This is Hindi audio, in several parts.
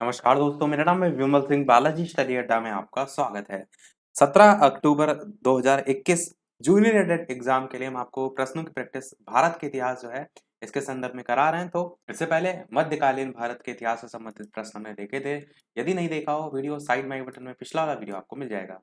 नमस्कार दोस्तों, मेरा नाम है विमल सिंह। बालाजी स्टडी अड्डा में आपका स्वागत है। 17 अक्टूबर 2021 जूनियर एडेड एग्जाम के लिए हम आपको प्रश्नों की प्रैक्टिस भारत के इतिहास जो है इसके संदर्भ में करा रहे हैं। तो इससे पहले मध्यकालीन भारत के इतिहास से संबंधित प्रश्न हमने देखे थे। यदि नहीं देखा हो वीडियो, साइड में आई बटन में पिछला वाला वीडियो आपको मिल जाएगा।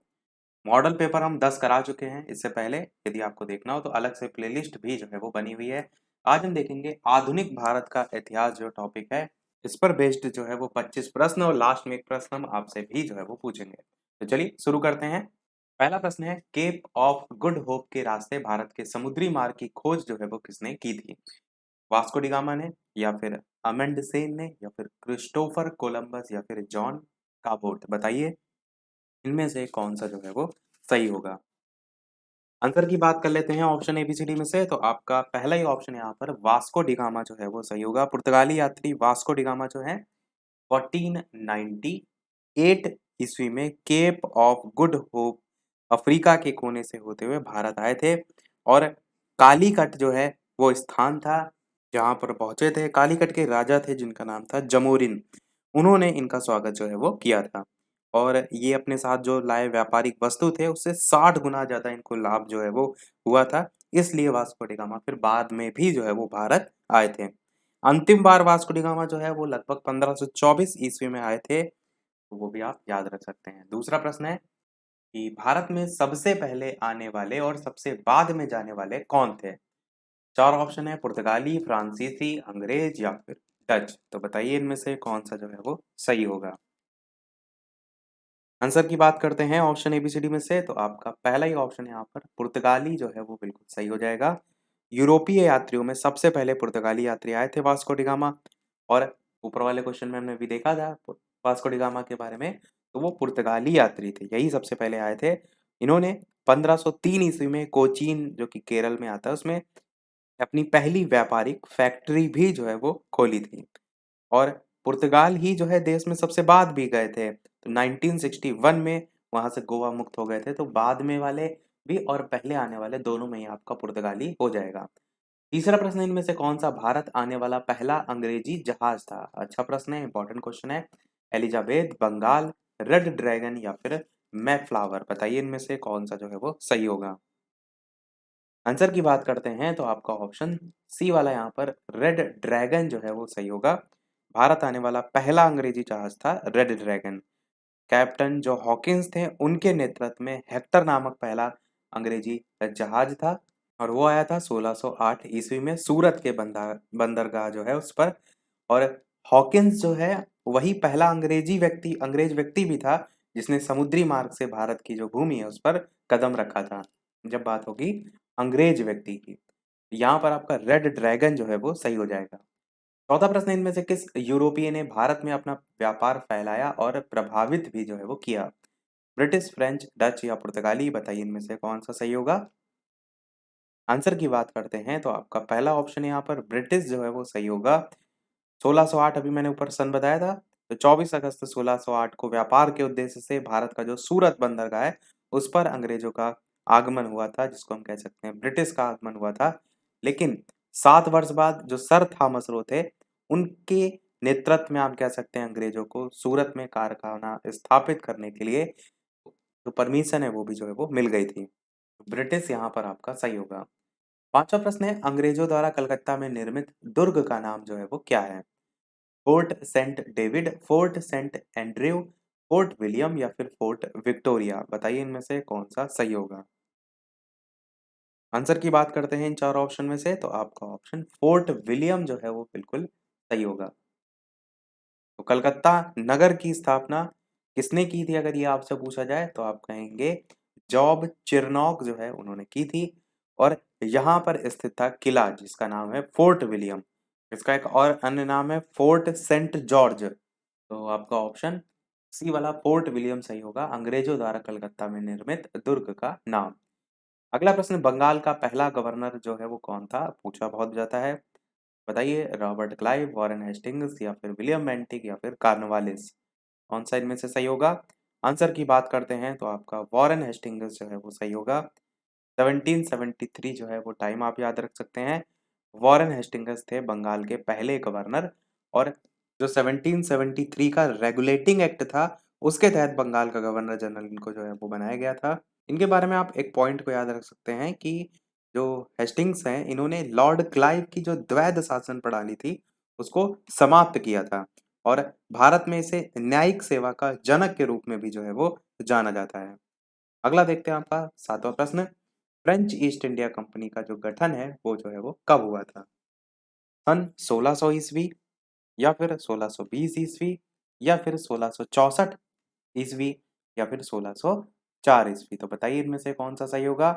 मॉडल पेपर हम 10 करा चुके हैं इससे पहले। यदि आपको देखना हो तो अलग से प्लेलिस्ट भी जो है वो बनी हुई है। आज हम देखेंगे आधुनिक भारत का इतिहास जो टॉपिक है, इस पर बेस्ड जो है वो 25 प्रश्न, और लास्ट में एक प्रश्न हम आपसे भी जो है वो पूछेंगे। तो चलिए शुरू करते हैं। पहला प्रश्न है, केप ऑफ गुड होप के रास्ते भारत के समुद्री मार्ग की खोज जो है वो किसने की थी? वास्को डी गामा ने, या फिर अमेंडसेन ने, या फिर क्रिस्टोफर कोलंबस, या फिर जॉन काबोट? बताइए इनमें से कौन सा जो है वो सही होगा। आंसर की बात कर लेते हैं ऑप्शन एबीसीडी में से। तो आपका पहला ही ऑप्शन यहाँ पर वास्को डी गामा जो है वो सही होगा। पुर्तगाली यात्री वास्को डी गामा जो है 1498 ईस्वी में Cape of Good Hope Africa के कोने से होते हुए भारत आए थे। और कालीकट जो है वो स्थान था जहां पर पहुंचे थे। कालीकट के राजा थे जिनका नाम था जमोरिन। उन्होंने इनका स्वागत जो है वो किया था। और ये अपने साथ जो लाए व्यापारिक वस्तु थे उससे 60 गुना ज्यादा इनको लाभ जो है वो हुआ था। इसलिए वास्को डी गामा फिर बाद में भी जो है वो भारत आए थे। अंतिम बार वास्को डी गामा जो है वो लगभग 1524 ईस्वी में आए थे। तो वो भी आप याद रख सकते हैं। दूसरा प्रश्न है कि भारत में सबसे पहले आने वाले और सबसे बाद में जाने वाले कौन थे? चार ऑप्शन है, पुर्तगाली, फ्रांसीसी, अंग्रेज, या फिर डच। तो बताइए इनमें से कौन सा जो है वो सही होगा। आंसर की बात करते हैं ऑप्शन एबीसीडी में से। तो आपका पहला ही ऑप्शन यहाँ पर पुर्तगाली जो है वो बिल्कुल सही हो जाएगा। यूरोपीय यात्रियों में सबसे पहले पुर्तगाली यात्री आए थे वास्को डी गामा। और ऊपर वाले क्वेश्चन में हमने भी देखा था वास्को डी गामा के बारे में। तो वो पुर्तगाली यात्री थे, यही सबसे पहले आए थे। इन्होंने 1503 ईस्वी में कोचीन जो कि केरल में आता है उसमें अपनी पहली व्यापारिक फैक्ट्री भी जो है वो खोली थी। और पुर्तगाल ही जो है देश में सबसे बाद भी गए थे। तो 1961 में वहां से गोवा मुक्त हो गए थे। तो बाद में वाले भी और पहले आने वाले दोनों में ही आपका पुर्तगाली हो जाएगा। तीसरा प्रश्न, इनमें से कौन सा भारत आने वाला पहला अंग्रेजी जहाज था? अच्छा प्रश्न है, इंपॉर्टेंट क्वेश्चन है। एलिजाबेथ, बंगाल, रेड ड्रैगन, या फिर मैफ्लावर? बताइए इनमें से कौन सा जो है वो सही होगा। आंसर की बात करते हैं तो आपका ऑप्शन सी वाला यहाँ पर रेड ड्रैगन जो है वो सही होगा। भारत आने वाला पहला अंग्रेजी जहाज था रेड ड्रैगन। कैप्टन जो हॉकिंस थे उनके नेतृत्व में हेक्टर नामक पहला अंग्रेजी जहाज था। और वो आया था 1608 ईस्वी में सूरत के बंदरगाह जो है उस पर। और हॉकिंस जो है वही पहला अंग्रेज व्यक्ति भी था जिसने समुद्री मार्ग से भारत की जो भूमि है उस पर कदम रखा था। जब बात होगी अंग्रेज व्यक्ति की, यहाँ पर आपका रेड ड्रैगन जो है वो सही हो जाएगा। चौथा प्रश्न, इनमें से किस यूरोपीय ने भारत में अपना व्यापार फैलाया और प्रभावित भी जो है वो किया? ब्रिटिश, फ्रेंच, डच, या पुर्तगाली? बताइए इनमें से कौन सा सही होगा। आंसर की बात करते हैं तो आपका पहला ऑप्शन यहाँ पर ब्रिटिश जो है वो सही होगा। 1608 अभी मैंने ऊपर सन बताया था। तो 24 अगस्त 1608 को व्यापार के उद्देश्य से भारत का जो सूरत बंदरगाह है उस पर अंग्रेजों का आगमन हुआ था, जिसको हम कह सकते हैं ब्रिटिश का आगमन हुआ था। लेकिन 7 वर्ष बाद जो सर थॉमस रो थे उनके नेतृत्व में आप कह सकते हैं अंग्रेजों को सूरत में कारखाना स्थापित करने के लिए जो परमिशन है वो भी जो है वो मिल गई थी। ब्रिटिश यहाँ पर आपका सही होगा। पांचवा प्रश्न है, अंग्रेजों द्वारा कलकत्ता में निर्मित दुर्ग का नाम जो है वो क्या है? Fort Saint David, Fort Saint Andrew, Fort William, या फिर फोर्ट विक्टोरिया? बताइए इनमें से कौन सा सही होगा। आंसर की बात करते हैं इन चार ऑप्शन में से। तो आपका ऑप्शन फोर्ट विलियम जो है वो बिल्कुल सही होगा। तो कलकत्ता नगर की स्थापना किसने की थी अगर ये आपसे पूछा जाए तो आप कहेंगे जॉब चिरनॉक जो है उन्होंने की थी। और यहाँ पर स्थित था किला जिसका नाम है फोर्ट विलियम। इसका एक और अन्य नाम है फोर्ट सेंट जॉर्ज। तो आपका ऑप्शन सी वाला फोर्ट विलियम सही होगा, अंग्रेजों द्वारा कलकत्ता में निर्मित दुर्ग का नाम। अगला प्रश्न, बंगाल का पहला गवर्नर जो है वो कौन था? पूछा बहुत जाता है। बताइए, रॉबर्ट क्लाइव, वॉरेन हेस्टिंग्स, या फिर विलियम बेंटिक, या फिर कार्नवालिस? कौन सा इनमें से सही होगा। आंसर की बात करते हैं तो आपका वॉरेन हेस्टिंग्स जो है वो सही होगा। 1773 जो है वो टाइम आप याद रख सकते हैं। वॉरेन हेस्टिंग्स थे बंगाल के पहले गवर्नर। और जो 1773 का रेगुलेटिंग एक्ट था, उसके तहत बंगाल का गवर्नर जनरल इनको जो है वो बनाया गया था। इनके बारे में आप एक पॉइंट को याद रख सकते हैं कि जो हेस्टिंग्स हैं, इन्होंने लॉर्ड क्लाइव की जो द्वैध शासन प्रणाली थी, उसको समाप्त किया था और भारत में इसे न्यायिक सेवा का जनक के रूप में भी जो है वो जाना जाता है। अगला देखते हैं आपका 7वां प्रश्न। फ्रेंच ईस्ट इंडिया कंपनी का जो गठन है, वो जो है वो कब हुआ था? सन 1600 ईस्वी, या फिर 1620 ईस्वी, या फिर 1664 ईस्वी, या फिर 1604 ईस्वी। तो बताइए इनमें से कौन सा सही होगा।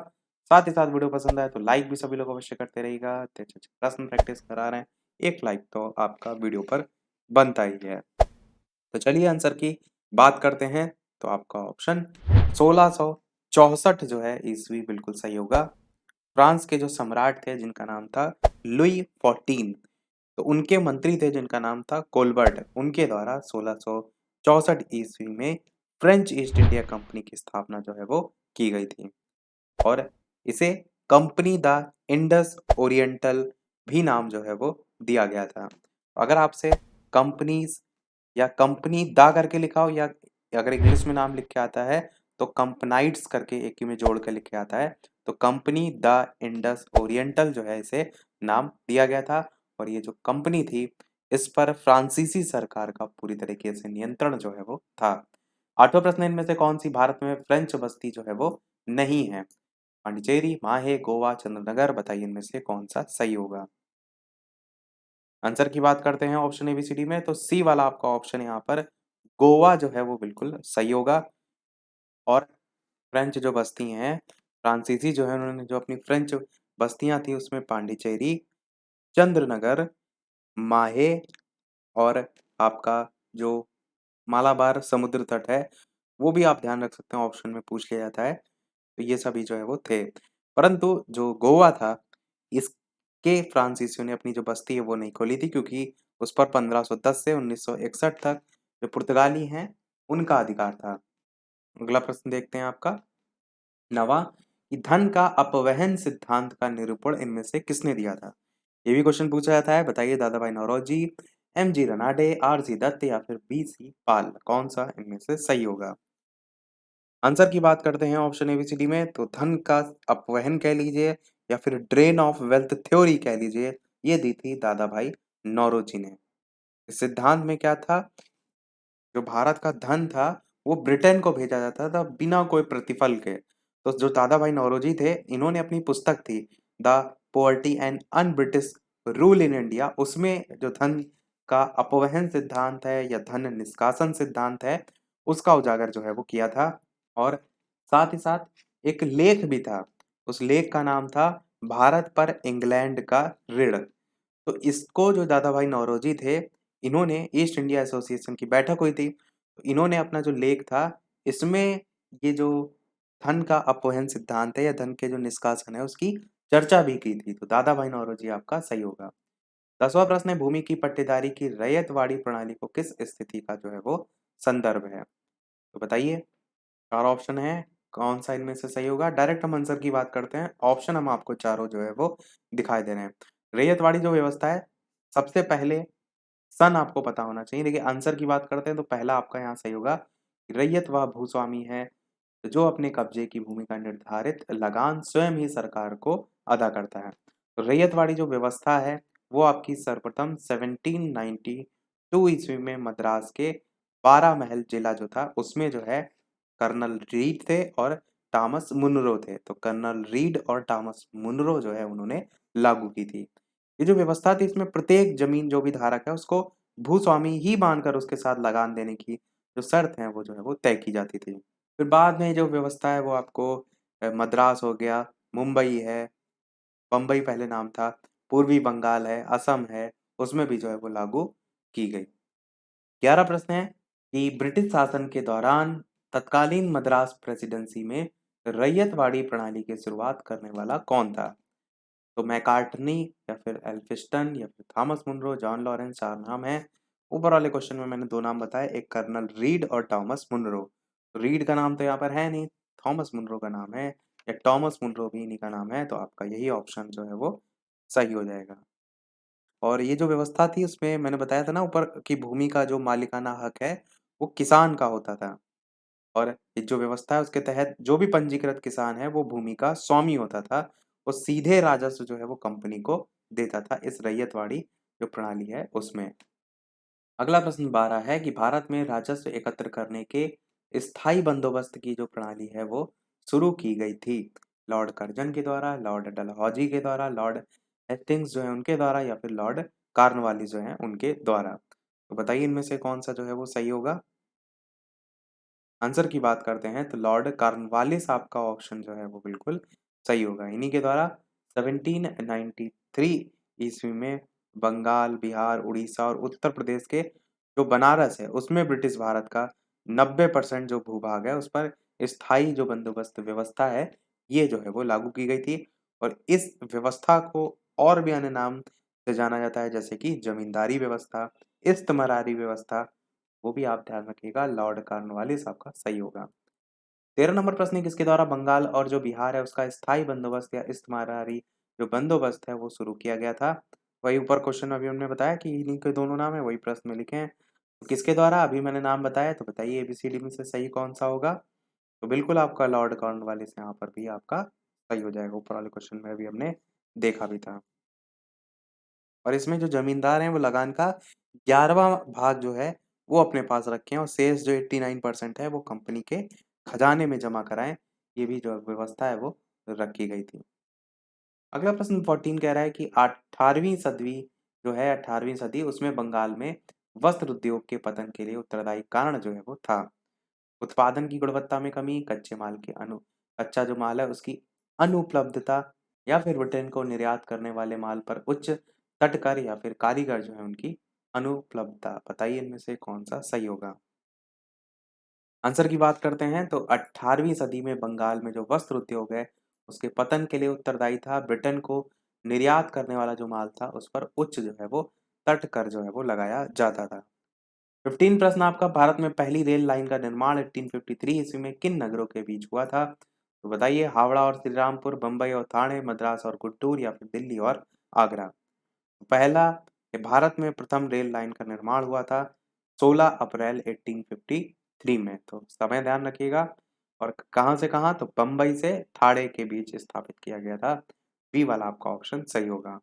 साथ ही साथ वीडियो पसंद आए तो लाइक भी सभी लोग अवश्य करते रहिएगा। तो अच्छे प्रश्न प्रैक्टिस करा रहे हैं, एक लाइक तो आपका वीडियो पर बनता ही है। तो चलिए आंसर की बात करते हैं। तो आपका ऑप्शन 1664 जो है ईस्वी बिल्कुल सही होगा। फ्रांस के जो सम्राट थे जिनका नाम था लुई 14, तो उनके मंत्री थे जिनका नाम था कोलबर्ट, उनके द्वारा 1664 ईस्वी में फ्रेंच ईस्ट इंडिया कंपनी की स्थापना जो है वो की गई थी और इसे कंपनी द इंडस ओरिएंटल भी नाम जो है वो दिया गया था। अगर आपसे कंपनीज या कंपनी दा करके लिखा हो या अगर इंग्लिश में नाम लिख के आता है तो कंपनाइट्स करके एक ही में जोड़ के लिख के आता है, तो कंपनी द इंडस ओरिएंटल जो है इसे नाम दिया गया था और ये जो कंपनी थी, इस पर फ्रांसीसी सरकार का पूरी तरीके से नियंत्रण जो है वो था। 8वां प्रश्न, इनमें से कौन सी भारत में फ्रेंच बस्ती जो है वो नहीं है? पांडिचेरी, माहे, गोवा, चंद्रनगर। बताइए इनमें से कौन सा सही होगा। आंसर की बात करते हैं ऑप्शन एबीसीडी में, तो सी वाला आपका ऑप्शन यहाँ पर गोवा जो है वो बिल्कुल सही होगा। और फ्रेंच जो बस्ती हैं, फ्रांसीसी जो है उन्होंने जो अपनी फ्रेंच बस्तियां थी उसमें पांडिचेरी, चंद्रनगर, माहे और आपका जो मालाबार समुद्र तट है, वो भी आप ध्यान रख सकते हैं, ऑप्शन में पूछ लिया जाता है। तो ये सभी जो है वो थे। परंतु जो गोवा था, इसके फ्रांसीसियों ने अपनी जो बस्ती है वो नहीं खोली थी क्योंकि उस पर 1510 से 1961 तक जो पुर्तगाली हैं उनका अधिकार था। अगला प्रश्न देखते हैं आपका 9वां कि धन का अपवहन सिद्धांत का निरूपण इनमें से किसने दिया था? ये भी क्वेश्चन पूछा जाता है। बताइए Dadabhai Naoroji, M G Ranade, R G Dutt या फिर बी सी पाल। कौन सा इनमें से सही होगा? आंसर की बात करते हैं ऑप्शन एबीसीडी में, तो धन का अपवहन कह लीजिए या फिर ड्रेन ऑफ वेल्थ थ्योरी कह लीजिए, ये दी थी दादा भाई नौरोजी ने। इस सिद्धांत में क्या था, जो भारत का धन था वो ब्रिटेन को भेजा जाता था बिना कोई प्रतिफल के। तो जो दादा भाई नौरोजी थे, इन्होंने अपनी पुस्तक थी the poverty and un British rule in India, उसमें जो धन का अपवहन सिद्धांत है या धन निष्कासन सिद्धांत है, उसका उजागर जो है वो किया था। और साथ ही साथ एक लेख भी था, उस लेख का नाम था भारत पर इंग्लैंड का ऋण। तो इसको जो दादा भाई नौरोजी थे, इन्होंने ईस्ट इंडिया एसोसिएशन की बैठक हुई थी, तो इन्होंने अपना जो लेख था, इसमें ये जो धन का अपवहन सिद्धांत है या धन के जो निष्कासन है उसकी चर्चा भी की थी। तो दादा भाई नौरोजी आपका सही होगा। 10वां प्रश्न है भूमि की पट्टेदारी की रैयतवाड़ी प्रणाली को किस स्थिति का जो है वो संदर्भ है? तो बताइए, 4 ऑप्शन है, कौन सा इनमें से सही होगा? डायरेक्ट हम आंसर की बात करते हैं, ऑप्शन हम आपको चारों जो है वो दिखाई दे रहे हैं। रैयतवाड़ी जो व्यवस्था है, सबसे पहले सन आपको पता होना चाहिए। देखिए आंसर की बात करते हैं तो पहला आपका यहाँ सही होगा। रैयत वह भूस्वामी है जो अपने कब्जे की भूमि का निर्धारित लगान स्वयं ही सरकार को अदा करता है। तो रैयतवाड़ी जो व्यवस्था है वो आपकी सर्वप्रथम 1792 ईस्वी में मद्रास के 12 महल जिला जो था उसमें जो है कर्नल रीड थे और टॉमस मुनरो थे। तो कर्नल रीड और टॉमस मुनरो जो है उन्होंने लागू की थी। ये जो व्यवस्था थी इसमें प्रत्येक जमीन जो भी धारक है उसको भूस्वामी ही मानकर उसके साथ लगान देने की जो शर्त है वो जो है वो तय की जाती थी। फिर बाद में जो व्यवस्था है वो आपको मद्रास हो गया, मुंबई है, बम्बई पहले नाम था, पूर्वी बंगाल है, असम है, उसमें भी जो है वो लागू की गई। 11 प्रश्न है कि ब्रिटिश शासन के दौरान तत्कालीन मद्रास प्रेसिडेंसी में रैयतवाड़ी प्रणाली की शुरुआत करने वाला कौन था? तो मैकार्टनी या फिर एल्फिस्टन या फिर थॉमस मुनरो, जॉन लॉरेंस, 4 नाम है। ऊपर वाले क्वेश्चन में मैंने 2 नाम बताए, एक कर्नल रीड और थॉमस मुनरो। रीड का नाम तो यहाँ पर है नहीं, थॉमस मुनरो का नाम है, या थॉमस मुनरो भी इन्हीं का नाम है, तो आपका यही ऑप्शन जो है वो सही हो जाएगा। और ये जो व्यवस्था थी उसमें मैंने बताया था ना ऊपर कि भूमि का जो मालिकाना हक है वो किसान का होता था। और ये जो व्यवस्था है उसके तहत जो भी पंजीकृत किसान है वो भूमि का स्वामी होता था। वो सीधे राजस्व जो है वो कंपनी को देता था इस रैयतवाड़ी जो प्रणाली है उसमें। अगला प्रश्न 12 है कि भारत में राजस्व एकत्र करने के स्थायी बंदोबस्त की जो प्रणाली है वो शुरू की गई थी। लॉर्ड कर्जन के द्वारा, लॉर्ड डलहौजी के द्वारा, लॉर्ड हेस्टिंग्स जो है उनके द्वारा या फिर लॉर्ड कार्नवालिस जो है उनके द्वारा। तो बताइए इनमें से कौन सा जो है वो सही होगा। आंसर की बात करते हैं तो लॉर्ड कार्नवालिस आपका ऑप्शन जो है वो बिल्कुल सही होगा। इन्हीं के द्वारा 1793 ईस्वी में बंगाल, बिहार, उड़ीसा और उत्तर प्रदेश के जो बनारस है उसमें ब्रिटिश भारत का 90% जो भूभाग है उस पर स्थायी जो बंदोबस्त व्यवस्था है ये जो है वो लागू की गई थी। और इस व्यवस्था को और भी अन्य नाम से जाना जाता है जैसे कि जमींदारी व्यवस्था, इस्तमरारी व्यवस्था। वो भी आप ध्यान रखिएगा, लॉर्ड कॉर्नवालिस आपका सही होगा। 13 नंबर प्रश्न है किसके द्वारा बंगाल और जो बिहार है उसका स्थायी बंदोबस्त या इस्तेमारी जो बंदोबस्त है वो शुरू किया गया था। वही ऊपर क्वेश्चन अभी हमने बताया कि इन्हीं के दोनों नाम है वही प्रश्न में लिखे हैं। तो किसके द्वारा अभी मैंने नाम बताया तो बताइए एबीसीडी में से सही कौन सा होगा। तो बिल्कुल आपका लॉर्ड कॉर्नवालिस यहाँ पर भी आपका सही हो जाएगा। ऊपर वाले क्वेश्चन में भी हमने देखा भी था। और इसमें जो जमींदार हैं वो लगान का 11वां भाग जो है वो अपने पास रखें और शेष जो 89% है वो कंपनी के खजाने में जमा कराएं। ये भी जो व्यवस्था है वो रखी गई थी। अगला प्रश्न 14 कह रहा है कि 18वीं सदी जो है 18वीं सदी उसमें बंगाल में वस्त्र उद्योग के पतन के लिए उत्तरदायी कारण जो है वो था। उत्पादन की गुणवत्ता में कमी, कच्चे माल के कच्चा जो माल है उसकी अनुपलब्धता या फिर ब्रिटेन को निर्यात करने वाले माल पर उच्च तटकर या फिर कारीगर जो है उनकी अनुपलब्धता। बताइए इनमें से कौन सा सही होगा। आंसर की बात करते हैं तो 18वीं सदी में बंगाल में जो वस्त्र उद्योग है उसके पतन के लिए उत्तरदायी था ब्रिटेन को निर्यात करने वाला जो माल था उस पर उच्च जो है वो तट कर जो है वो लगाया जाता था। 15 प्रश्न आपका, भारत में पहली रेल लाइन का निर्माण 1853 ईस्वी में किन नगरों के बीच हुआ था। तो बताइए हावड़ा और श्री रामपुर, बम्बई और ठाणे, मद्रास और गुंटूर या फिर दिल्ली और आगरा। पहला भारत में प्रथम रेल लाइन का निर्माण हुआ था 16 अप्रैल 1853 में। तो समय ध्यान रखिएगा। और कहाँ से कहाँ तो बम्बई से ठाणे के बीच स्थापित किया गया था। बी वाला आपका ऑप्शन सही होगा।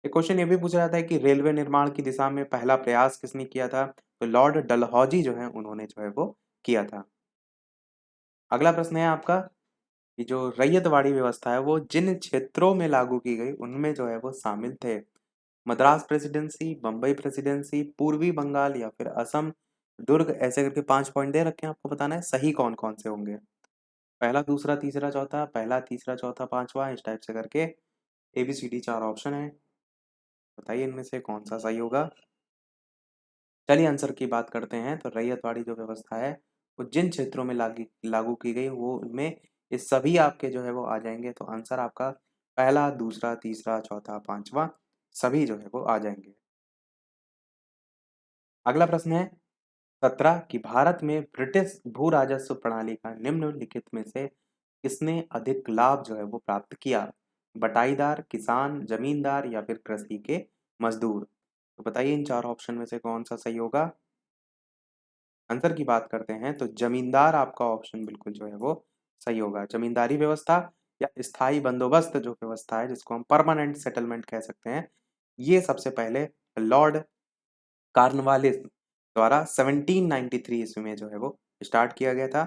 एक क्वेश्चन ये भी पूछा जाता है कि रेलवे निर्माण की दिशा में पहला प्रयास किसने किया था। तो लॉर्ड डलहौजी जो है उन्होंने जो है वो किया था। अगला प्रश्न है आपका कि जो रैयतवाड़ी व्यवस्था है वो जिन क्षेत्रों में लागू की गई उनमें जो है वो शामिल थे। मद्रास प्रेसिडेंसी, बम्बई प्रेसिडेंसी, पूर्वी बंगाल या फिर असम, दुर्ग, ऐसे करके 5 पॉइंट दे रखे हैं आपको बताना है सही कौन कौन से होंगे। पहला, दूसरा, तीसरा, चौथा, पहला, तीसरा, चौथा, पांचवा, इस टाइप से करके एबीसीडी 4 ऑप्शन है। बताइए इनमें से कौन सा सही होगा। चलिए आंसर की बात करते हैं तो रैयतवाड़ी जो व्यवस्था है वो जिन क्षेत्रों में लागू की गई वो उनमें ये सभी आपके जो है वो आ जाएंगे। तो आंसर आपका पहला, दूसरा, तीसरा, चौथा, पांचवा सभी जो है वो आ जाएंगे। अगला प्रश्न है 17 कि भारत में ब्रिटिश भू राजस्व प्रणाली का निम्नलिखित में से किसने अधिक लाभ जो है वो प्राप्त किया। बटाईदार, किसान, जमींदार या फिर कृषि के मजदूर। तो बताइए इन 4 ऑप्शन में से कौन सा सही होगा। आंसर की बात करते हैं तो जमींदार आपका ऑप्शन बिल्कुल जो है वो सही होगा। जमींदारी व्यवस्था या स्थायी बंदोबस्त जो व्यवस्था है जिसको हम परमानेंट सेटलमेंट कह सकते हैं ये सबसे पहले लॉर्ड कार्नवालिस द्वारा 1793 ईस्वी में जो है वो स्टार्ट किया गया था।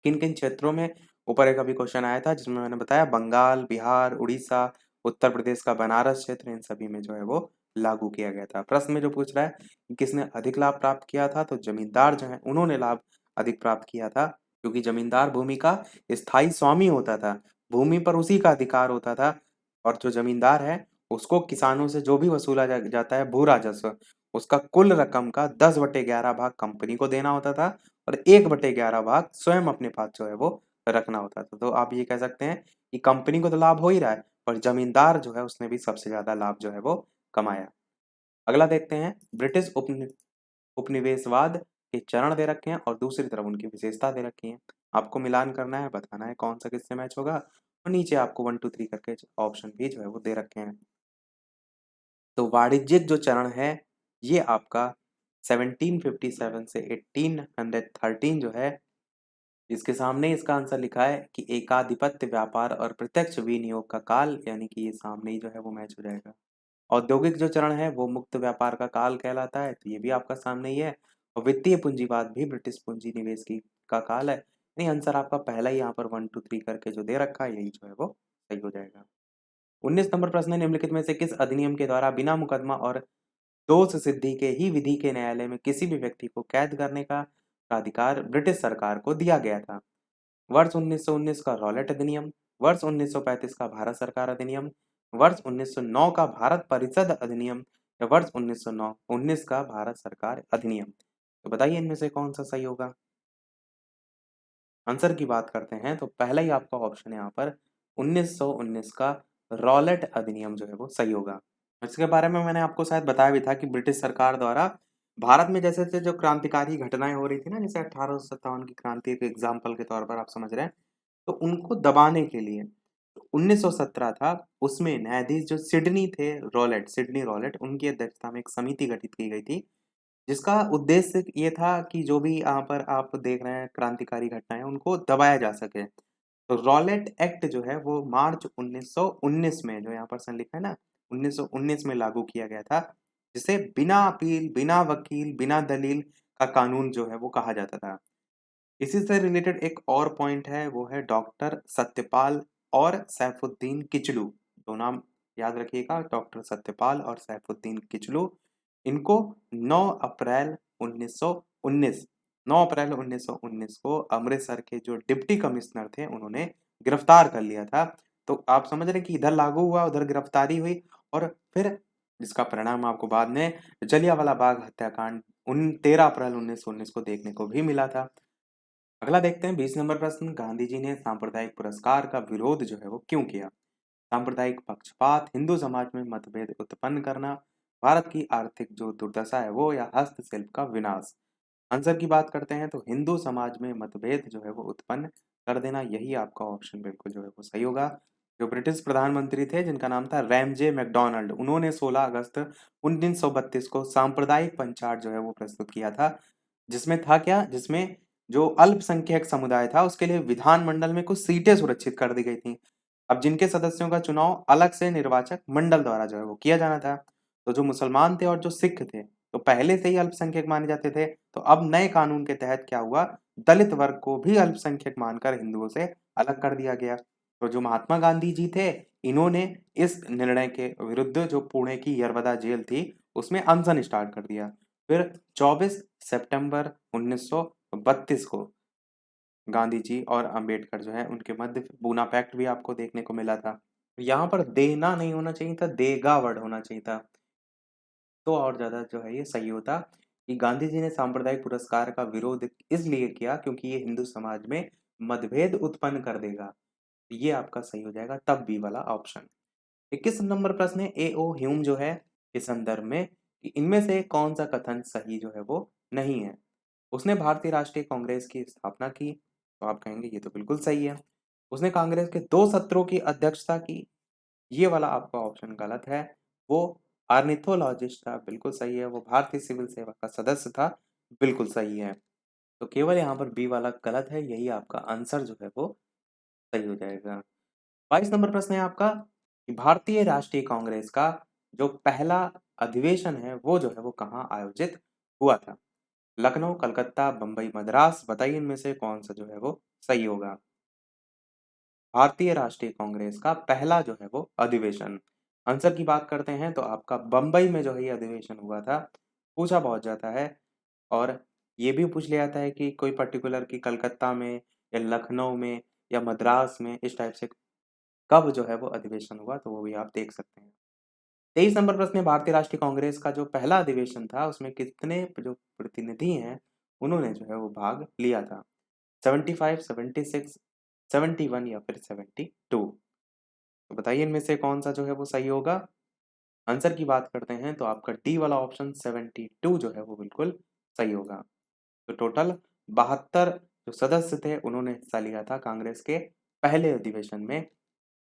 किन किन क्षेत्रों में, ऊपर एक अभी क्वेश्चन आया था जिसमें मैंने बताया बंगाल, बिहार, उड़ीसा, उत्तर प्रदेश का बनारस क्षेत्र इन सभी में जो है वो लागू किया गया था। प्रश्न में जो पूछ रहा है कि किसने अधिक लाभ प्राप्त किया था तो जमींदार जो है उन्होंने लाभ अधिक प्राप्त किया था क्योंकि जमींदार भूमि का स्थायी स्वामी होता था। भूमि पर उसी का अधिकार होता था। और जो जमींदार है उसको किसानों से जो भी वसूला जाता है भू राजस्व उसका कुल रकम का 10/11 भाग कंपनी को देना होता था और 1/11 भाग स्वयं अपने पास जो है वो रखना होता था। तो आप ये कह सकते हैं कि कंपनी को तो लाभ हो ही रहा है पर जमींदार जो है उसने भी सबसे ज्यादा लाभ जो है वो कमाया। अगला देखते हैं ब्रिटिश उपनिवेशवाद के चरण दे रखे हैं और दूसरी तरफ उनकी विशेषता दे रखी है। आपको मिलान करना है, बताना है कौन सा किससे मैच होगा और नीचे आपको 1 2 3 करके ऑप्शन भी जो है वो दे रखे हैं। तो वाणिज्यिक जो चरण है ये आपका 1757 से 1813 जो है, इसके सामने इसका आंसर लिखा है कि एकाधिपत्य व्यापार और प्रत्यक्ष विनियोग का काल, यानी कि ये सामने ही जो है वो मैच हो जाएगा। औद्योगिक जो चरण है वो मुक्त व्यापार का काल कहलाता है, तो ये भी आपका सामने ही है। और वित्तीय पूंजीवाद भी ब्रिटिश पूंजी निवेश की का काल है। नहीं, आंसर आपका पहला ही यहाँ पर 1 2 3 करके जो दे रखा है यही जो है वो सही हो जाएगा। 19 नंबर प्रश्न है, निम्नलिखित में से किस अधिनियम के द्वारा बिना मुकदमा और दोष सिद्धि के ही विधि के न्यायालय में किसी भी व्यक्ति को कैद करने का अधिकार ब्रिटिश सरकार को दिया गया था? वर्ष 1919 का रॉलेट अधिनियम, वर्ष 1935 का भारत सरकार अधिनियम, वर्ष 1909 का भारत परिषद अधिनियम या वर्ष 1919 का भारत सरकार अधिनियम। तो बताइए इनमें से कौन सा सही होगा? आंसर की बात करते हैं तो पहला ही आपका ऑप्शन है यहाँ पर 1919 का रॉलेट अधिनियम जो है वो सही होगा। इसके बारे में मैंने आपको शायद बताया भी था कि ब्रिटिश सरकार द्वारा भारत में जैसे थे जो क्रांतिकारी घटनाएं हो रही थी ना, जैसे 1857 की क्रांति एक एग्जाम्पल के तौर पर आप समझ रहे हैं, तो उनको दबाने के लिए 1917 था, उसमें न्यायाधीश जो सिडनी थे, रॉलेट, सिडनी रॉलेट, उनकी अध्यक्षता में एक समिति गठित की गई थी, जिसका उद्देश्य ये था कि जो भी यहाँ पर आप देख रहे हैं क्रांतिकारी घटनाएं उनको दबाया जा सके। तो रॉलेट एक्ट जो है वो मार्च 1919 में, जो यहाँ पर सन लिखा है ना, 1919 में लागू किया गया था, जिसे बिना अपील, बिना वकील, बिना दलील का कानून जो है वो कहा जाता था। इसी से रिलेटेड एक और पॉइंट है, वो है डॉक्टर सत्यपाल और सैफुद्दीन किचलू। दो नाम याद रखिएगा, डॉक्टर सत्यपाल और सैफुद्दीन किचलू। इनको 9 अप्रैल 1919 9 अप्रैल 1919 को अमृतसर के जो डिप्टी कमिश्नर थे उन्होंने गिरफ्तार कर लिया था। तो आप समझ रहे हैं कि इधर लागू हुआ, उधर गिरफ्तारी हुई, और फिर जिसका परिणाम आपको बाद में जलियांवाला बाग हत्याकांड उन 13 अप्रैल 1919 को देखने को भी मिला था। अगला देखते हैं 20 नंबर प्रश्न, गांधी जी ने सांप्रदायिक पुरस्कार का विरोध जो है वो क्यों किया? सांप्रदायिक पक्षपात, हिंदू समाज में मतभेद उत्पन्न करना, भारत की आर्थिक जो दुर्दशा है वो, या हस्तशिल्प का विनाश। आंसर की बात करते हैं तो हिंदू समाज में मतभेद जो है वो उत्पन्न कर देना, यही आपका ऑप्शन बिल्कुल जो है वो सही होगा। जो ब्रिटिश प्रधानमंत्री थे जिनका नाम था रैमजे मैकडोनाल्ड, उन्होंने 16 अगस्त 1932 को सांप्रदायिक पंचाट जो है वो प्रस्तुत किया था, जिसमें था क्या, जिसमें जो अल्पसंख्यक समुदाय था उसके लिए विधानमंडल में कुछ सीटें सुरक्षित कर दी गई थी। अब जिनके सदस्यों का चुनाव अलग से निर्वाचक मंडल द्वारा जो है वो किया जाना था। तो जो मुसलमान थे और जो सिख थे, तो पहले से ही अल्पसंख्यक माने जाते थे, तो अब नए कानून के तहत क्या हुआ, दलित वर्ग को भी अल्पसंख्यक मानकर हिंदुओं से अलग कर दिया गया। तो जो महात्मा गांधी जी थे, इन्होंने इस निर्णय के विरुद्ध जो पुणे की यरवदा जेल थी उसमें अनशन स्टार्ट कर दिया। फिर 24 सितंबर 1932 को गांधी जी और अंबेडकर जो है उनके मध्य पूना पैक्ट भी आपको देखने को मिला था। यहाँ पर देना नहीं होना चाहिए था, देगा वर्ड होना चाहिए था, तो और ज्यादा जो है ये सही होता कि गांधी जी ने सांप्रदायिक पुरस्कार का विरोध इसलिए किया क्योंकि ये हिंदू समाज में मतभेद उत्पन्न कर देगा। ये आपका सही हो जाएगा, तब बी वाला ऑप्शन। 21 नंबर प्रश्न है, ए ओ ह्यूम जो है इस संदर्भ में कि इनमें से कौन सा कथन सही जो है वो नहीं है? उसने भारतीय राष्ट्रीय कांग्रेस की स्थापना की, तो आप कहेंगे ये तो बिल्कुल सही है। उसने कांग्रेस के 2 सत्रों की अध्यक्षता की, ये वाला आपका ऑप्शन गलत है। वो ऑर्निथोलॉजिस्ट था, बिल्कुल सही है। वो भारतीय सिविल सेवा का सदस्य था, बिल्कुल सही है। तो केवल यहाँ पर बी वाला गलत है, यही आपका आंसर जो है वो सही हो जाएगा। 22 नंबर प्रश्न है आपका कि भारतीय राष्ट्रीय कांग्रेस का जो पहला अधिवेशन है वो जो है वो कहाँ आयोजित हुआ था? लखनऊ, कलकत्ता, बंबई, मद्रास। बताइए इनमें से कौन सा जो है वो सही होगा? भारतीय राष्ट्रीय कांग्रेस का पहला जो है वो अधिवेशन, आंसर की बात करते हैं तो आपका बंबई में जो है ये अधिवेशन हुआ था। पूछा बहुत जाता है, और ये भी पूछ लिया जाता है कि कोई पर्टिकुलर कि कलकत्ता में या लखनऊ में या मद्रास में, इस टाइप से कब जो है वो अधिवेशन हुआ, तो वो भी आप देख सकते हैं। 23 नंबर प्रश्न है, भारतीय राष्ट्रीय कांग्रेस का जो पहला अधिवेशन था उसमें कितने जो प्रतिनिधि हैं उन्होंने जो है वो भाग लिया था? 75, 76, 71 या फिर 72? तो बताइए इनमें से कौन सा जो है वो सही होगा? आंसर की बात करते हैं तो आपका डी वाला ऑप्शन 72 जो है वो बिल्कुल सही होगा। तो टोटल 72 जो सदस्य थे उन्होंने हिस्सा लिया था कांग्रेस के पहले अधिवेशन में।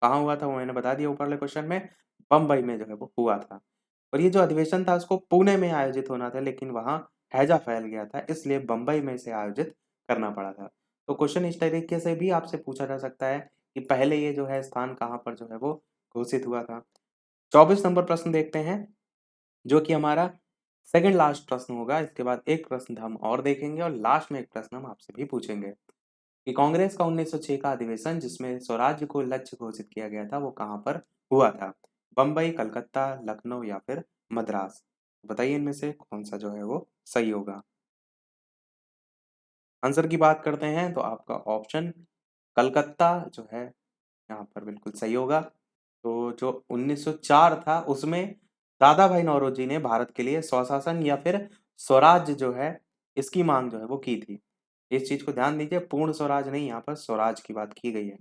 कहाँ हुआ था वो मैंने बता दिया ऊपर वाले क्वेश्चन में, बम्बई में जो है वो हुआ था। और ये जो अधिवेशन था उसको पुणे में आयोजित होना था, लेकिन वहाँ हैजा फैल गया था, इसलिए बम्बई में इसे आयोजित करना पड़ा था। तो क्वेश्चन इस तरीके से भी आपसे पूछा जा सकता है कि पहले ये जो है स्थान कहाँ पर जो है वो घोषित हुआ था। 24 नंबर प्रश्न देखते हैं, जो कि हमारा सेकंड लास्ट प्रश्न होगा। इसके बाद एक प्रश्न हम और देखेंगे और लास्ट में एक प्रश्न हम आपसे भी पूछेंगे कि कांग्रेस का 1906 का अधिवेशन जिसमें स्वराज्य को लक्ष्य घोषित किया गया था वो कहाँ पर हुआ था? बम्बई, कलकत्ता, लखनऊ या फिर मद्रास? बताइए इनमें से कौन सा जो है वो सही होगा। आंसर की बात करते हैं तो आपका ऑप्शन कलकत्ता जो है यहाँ पर बिल्कुल सही होगा। तो जो 1904 था उसमें दादा भाई नौरोजी ने भारत के लिए स्वशासन या फिर स्वराज्य जो है इसकी मांग जो है वो की थी। इस चीज को ध्यान दीजिए, पूर्ण स्वराज नहीं, यहाँ पर स्वराज की बात की गई है।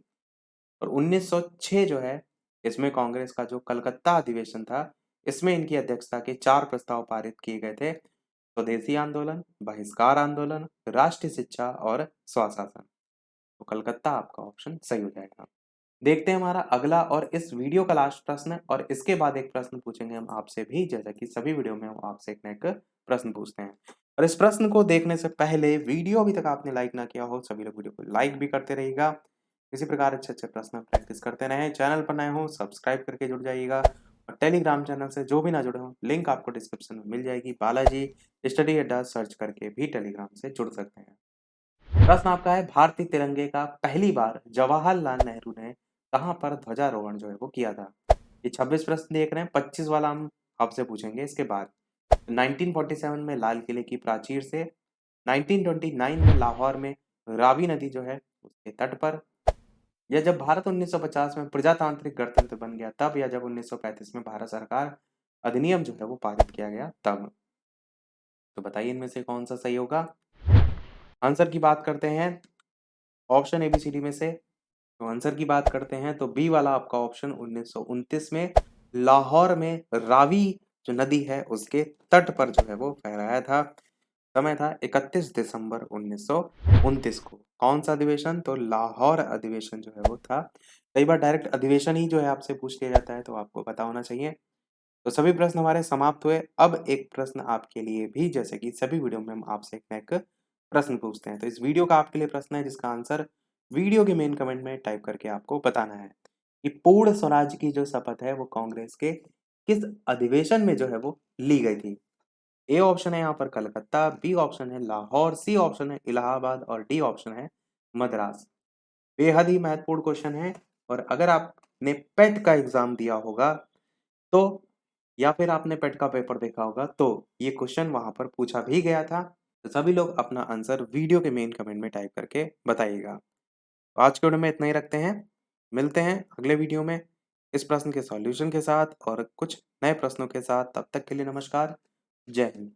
और 1906 जो है इसमें कांग्रेस का जो कलकत्ता अधिवेशन था इसमें इनकी अध्यक्षता के 4 प्रस्ताव पारित किए गए थे। स्वदेशी आंदोलन, बहिष्कार आंदोलन, राष्ट्रीय शिक्षा और स्वशासन। तो कलकत्ता आपका ऑप्शन सही हो जाएगा। देखते हैं हमारा अगला और इस वीडियो का लास्ट प्रश्न, और इसके बाद एक प्रश्न पूछेंगे हम आपसे भी, जैसा कि सभी वीडियो में हम आपसे एक ना एक प्रश्न पूछते हैं। और इस प्रश्न को देखने से पहले वीडियो अभी तक आपने लाइक ना किया हो, सभी लोग वीडियो को लाइक भी करते रहिएगा। इसी प्रकार अच्छे अच्छे प्रश्न प्रैक्टिस करते रहें। चैनल पर नए हो सब्सक्राइब करके जुड़ जाइएगा, और टेलीग्राम चैनल से जो भी ना जुड़े हो लिंक आपको डिस्क्रिप्शन में मिल जाएगी। बालाजी स्टडी अड्डा सर्च करके भी टेलीग्राम से जुड़ सकते हैं। प्रश्न आपका है, भारतीय तिरंगे का पहली बार जवाहरलाल नेहरू ने कहां पर ध्वजारोहण जो है वो किया था? ये 26 प्रश्न देख रहे हैं, 25 वाला हम आपसे पूछेंगे इसके बाद। 1947 में लाल किले की प्राचीर से, 1929 में लाहौर में रावी नदी जो है उसके तट पर, या जब भारत 1950 में प्रजातांत्रिक गणतंत्र बन गया तब, या जब 1935 में भारत सरकार अधिनियम जो है वो पारित किया गया तब? तो बताइए इनमें से कौन सा सही होगा। आंसर की बात करते हैं ऑप्शन एबीसीडी में से, तो आंसर की बात करते हैं तो बी वाला आपका ऑप्शन 1929 में लाहौर में रावी जो नदी है उसके तट पर जो है वो फहराया था। समय था 31 दिसंबर 1929 को। कौन सा अधिवेशन? तो लाहौर अधिवेशन जो है वो था। कई बार डायरेक्ट अधिवेशन ही जो है आपसे पूछ लिया जाता है, तो आपको पता होना चाहिए। तो सभी प्रश्न हमारे समाप्त हुए। अब एक प्रश्न आपके लिए भी, जैसे कि सभी वीडियो में हम आपसे एक ना एक प्रश्न पूछते हैं, तो इस वीडियो का आपके लिए प्रश्न है जिसका आंसर वीडियो के मेन कमेंट में टाइप करके आपको बताना है कि पूर्ण स्वराज की जो शपथ है वो कांग्रेस के किस अधिवेशन में जो है वो ली गई थी? ए ऑप्शन है यहाँ पर कलकत्ता, बी ऑप्शन है लाहौर, सी ऑप्शन है इलाहाबाद और डी ऑप्शन है मद्रास। बेहद ही महत्वपूर्ण क्वेश्चन है, और अगर आपने पेट का एग्जाम दिया होगा तो, या फिर आपने पेट का पेपर देखा होगा तो ये क्वेश्चन वहां पर पूछा भी गया था। तो सभी लोग अपना आंसर वीडियो के मेन कमेंट में टाइप करके बताइएगा। तो आज के वीडियो में इतना ही रखते हैं, मिलते हैं अगले वीडियो में इस प्रश्न के सॉल्यूशन के साथ और कुछ नए प्रश्नों के साथ। तब तक के लिए नमस्कार, जय हिंद।